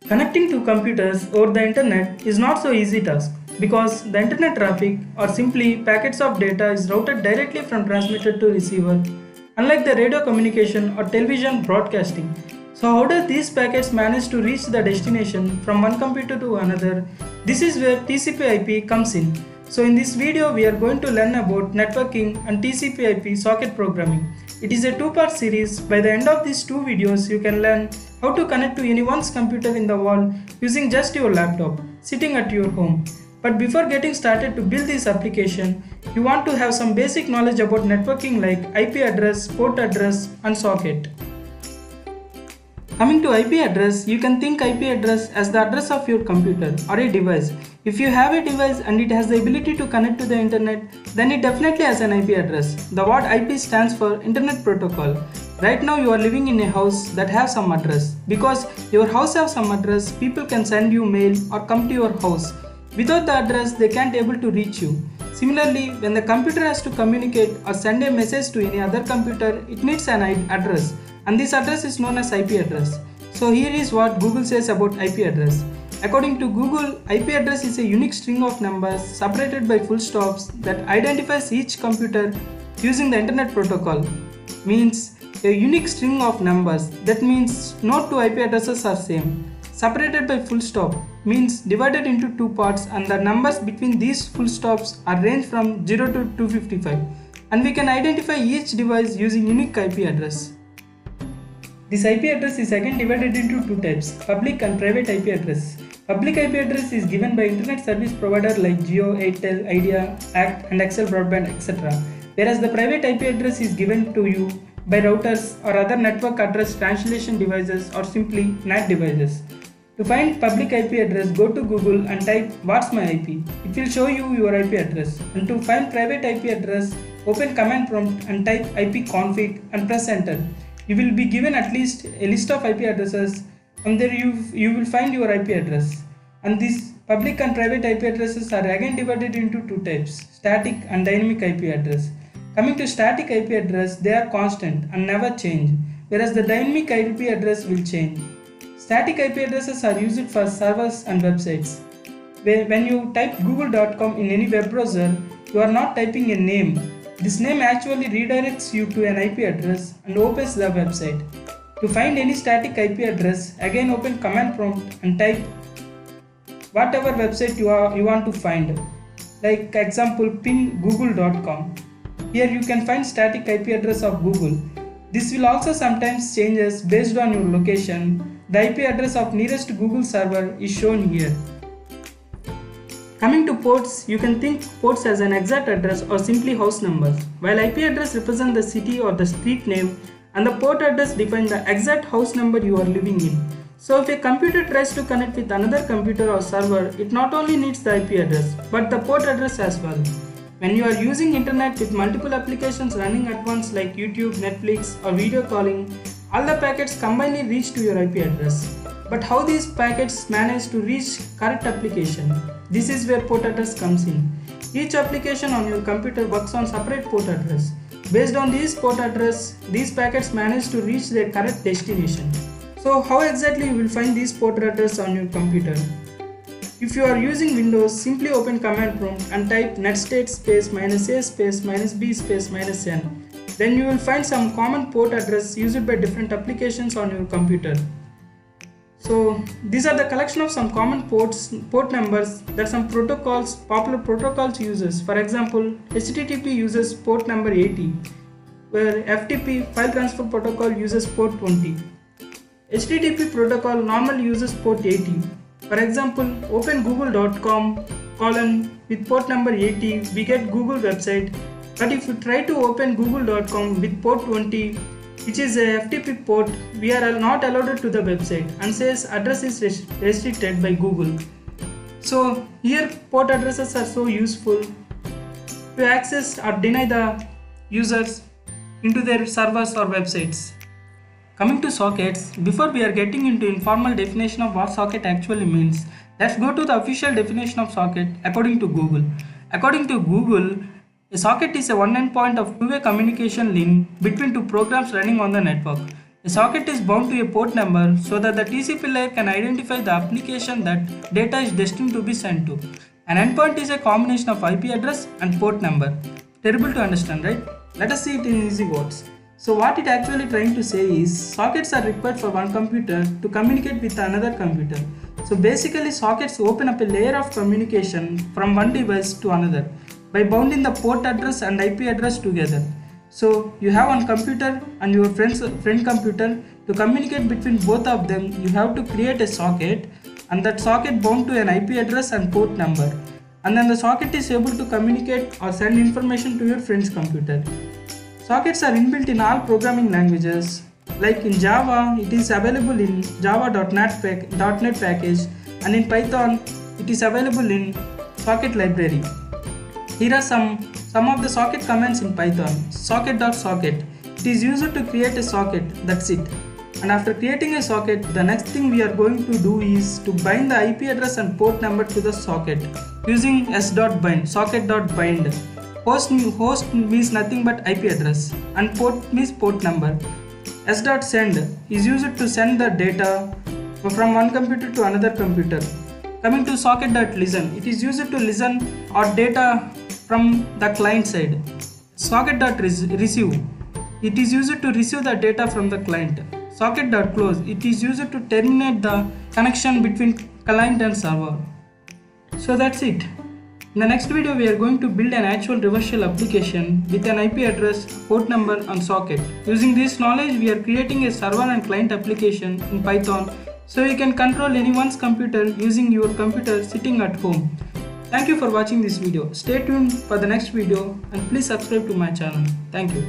Connecting two computers over the internet is not so easy task because the internet traffic or simply packets of data is routed directly from transmitter to receiver, unlike the radio communication or television broadcasting. So how do these packets manage to reach the destination from one computer to another? This is where TCP IP comes in. So in this video we are going to learn about networking and TCP IP socket programming. It is a two-part series. By the end of these two videos you can learn how to connect to anyone's computer in the world using just your laptop sitting at your home. But before getting started to build this application, you want to have some basic knowledge about networking like IP address, port address and socket. Coming to IP address, you can think IP address as the address of your computer or a device. If you have a device and it has the ability to connect to the internet, then it definitely has an IP address. The word IP stands for Internet Protocol. Right now you are living in a house that has some address. Because your house has some address, people can send you mail or come to your house. Without the address, they can't able to reach you. Similarly, when the computer has to communicate or send a message to any other computer, it needs an address. And this address is known as IP address. So here is what Google says about IP address. According to Google, IP address is a unique string of numbers separated by full stops that identifies each computer using the Internet Protocol. Means a unique string of numbers. That means no two IP addresses are same. Separated by full stop means divided into two parts and the numbers between these full stops are ranged from 0 to 255. And we can identify each device using unique IP address. This IP address is again divided into two types, public and private IP address. Public IP address is given by internet service provider like Jio, Airtel, Idea, Act and Excel Broadband, etc. Whereas the private IP address is given to you by routers or other network address translation devices or simply NAT devices. To find public IP address, go to Google and type what's my IP. It will show you your IP address. And to find private IP address, open command prompt and type ipconfig and press enter. You will be given at least a list of IP addresses and there you will find your IP address. And these public and private IP addresses are again divided into two types, static and dynamic IP address. Coming to static IP address, they are constant and never change, whereas the dynamic IP address will change. Static IP addresses are used for servers and websites. When you type google.com in any web browser, you are not typing a name. This name actually redirects you to an IP address and opens the website. To find any static IP address, again open command prompt and type whatever website you want to find. Like example ping google.com. Here you can find static IP address of Google. This will also sometimes changes based on your location. The IP address of nearest Google server is shown here. Coming to ports, you can think ports as an exact address or simply house numbers, while IP address represents the city or the street name and the port address defines the exact house number you are living in. So if a computer tries to connect with another computer or server, it not only needs the IP address but the port address as well. When you are using internet with multiple applications running at once like YouTube, Netflix or video calling, all the packets combinedly reach to your IP address. But how these packets manage to reach correct application? This is where port address comes in. Each application on your computer works on separate port address. Based on these port address, these packets manage to reach their correct destination. So how exactly you will find these port address on your computer? If you are using Windows, simply open command prompt and type netstate space -a space -b space -n. Then you will find some common port address used by different applications on your computer. So these are the collection of some common port numbers that some popular protocols uses. For example, HTTP uses port number 80, where FTP file transfer protocol uses port 20. HTTP protocol normally uses port 80. For example, open google.com with port number 80, we get Google website. But if you try to open google.com with port 20, which is a FTP port, we are not allowed to the website and says address is restricted by Google. So here port addresses are so useful to access or deny the users into their servers or websites. Coming to sockets, before we are getting into informal definition of what socket actually means, let's go to the official definition of socket according to Google. According to Google, a socket is a one endpoint of two-way communication link between two programs running on the network. A socket is bound to a port number so that the TCP layer can identify the application that data is destined to be sent to. An endpoint is a combination of IP address and port number. Terrible to understand, right? Let us see it in easy words. So what it actually trying to say is sockets are required for one computer to communicate with another computer. So basically sockets open up a layer of communication from one device to another by bounding the port address and IP address together. So you have one computer and your friend computer. To communicate between both of them, you have to create a socket, and that socket bound to an IP address and port number. And then the socket is able to communicate or send information to your friend's computer. Sockets are inbuilt in all programming languages. Like in Java, it is available in java.net package, and in Python, it is available in socket library. Here are some of the socket commands in Python. Socket.socket. It is used to create a socket, that's it. And after creating a socket, the next thing we are going to do is to bind the IP address and port number to the socket using s.bind, socket.bind. Host means nothing but IP address and port means port number. S.send is used to send the data from one computer to another computer. Coming to socket.listen, it is used to listen or data from the client side. Socket.receive, it is used to receive the data from the client. Socket.close, it is used to terminate the connection between client and server. So that's it. In the next video we are going to build an actual reversal application with an IP address, port number and socket. Using this knowledge we are creating a server and client application in Python so you can control anyone's computer using your computer sitting at home. Thank you for watching this video. Stay tuned for the next video and please subscribe to my channel. Thank you.